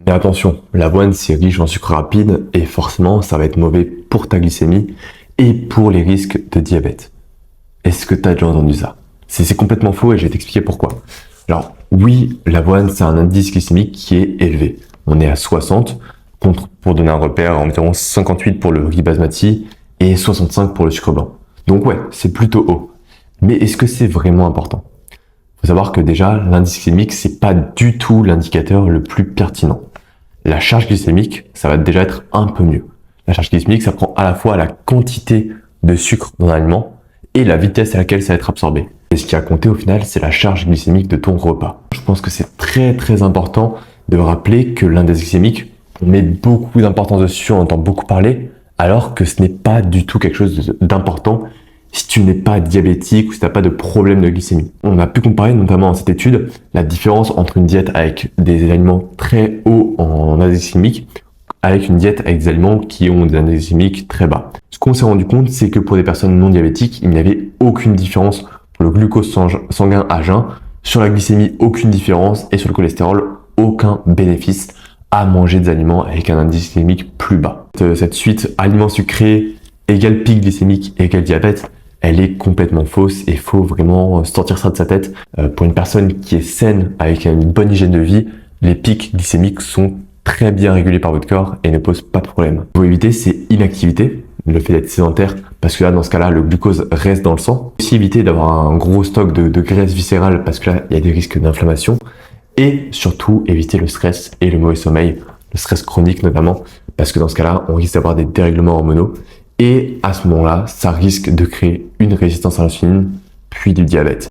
Mais attention, l'avoine c'est riche en sucre rapide et forcément ça va être mauvais pour ta glycémie et pour les risques de diabète. Est-ce que tu as déjà entendu ça? C'est complètement faux et je vais t'expliquer pourquoi. Alors oui, l'avoine c'est un indice glycémique qui est élevé. On est à 60, contre, pour donner un repère, environ 58 pour le riz basmati et 65 pour le sucre blanc. Donc ouais, c'est plutôt haut. Mais est-ce que c'est vraiment important? Il faut savoir que déjà, l'indice glycémique, c'est pas du tout l'indicateur le plus pertinent. La charge glycémique, ça va déjà être un peu mieux. La charge glycémique, ça prend à la fois la quantité de sucre dans l'aliment et la vitesse à laquelle ça va être absorbé. Et ce qui a compté au final, c'est la charge glycémique de ton repas. Je pense que c'est très important de rappeler que l'indice glycémique, on met beaucoup d'importance dessus, on entend beaucoup parler, alors que ce n'est pas du tout quelque chose d'important si tu n'es pas diabétique ou si tu n'as pas de problème de glycémie. On a pu comparer notamment dans cette étude la différence entre une diète avec des aliments très hauts en indice glycémique avec une diète avec des aliments qui ont des indices glycémiques très bas. Ce qu'on s'est rendu compte, c'est que pour des personnes non diabétiques, il n'y avait aucune différence pour le glucose sanguin à jeun, sur la glycémie aucune différence et sur le cholestérol aucun bénéfice à manger des aliments avec un indice glycémique plus bas. Cette suite aliments sucrés égale pic glycémique égale diabète, elle est complètement fausse et il faut vraiment sortir ça de sa tête. Pour une personne qui est saine avec une bonne hygiène de vie, les pics glycémiques sont très bien régulés par votre corps et ne posent pas de problème. Ce qu'il faut éviter, c'est inactivité, le fait d'être sédentaire, parce que là, dans ce cas-là, le glucose reste dans le sang. Aussi éviter d'avoir un gros stock de graisse viscérale, parce que là, il y a des risques d'inflammation. Et surtout, éviter le stress et le mauvais sommeil, le stress chronique notamment, parce que dans ce cas-là, on risque d'avoir des dérèglements hormonaux. Et à ce moment-là, ça risque de créer une résistance à l'insuline, puis du diabète.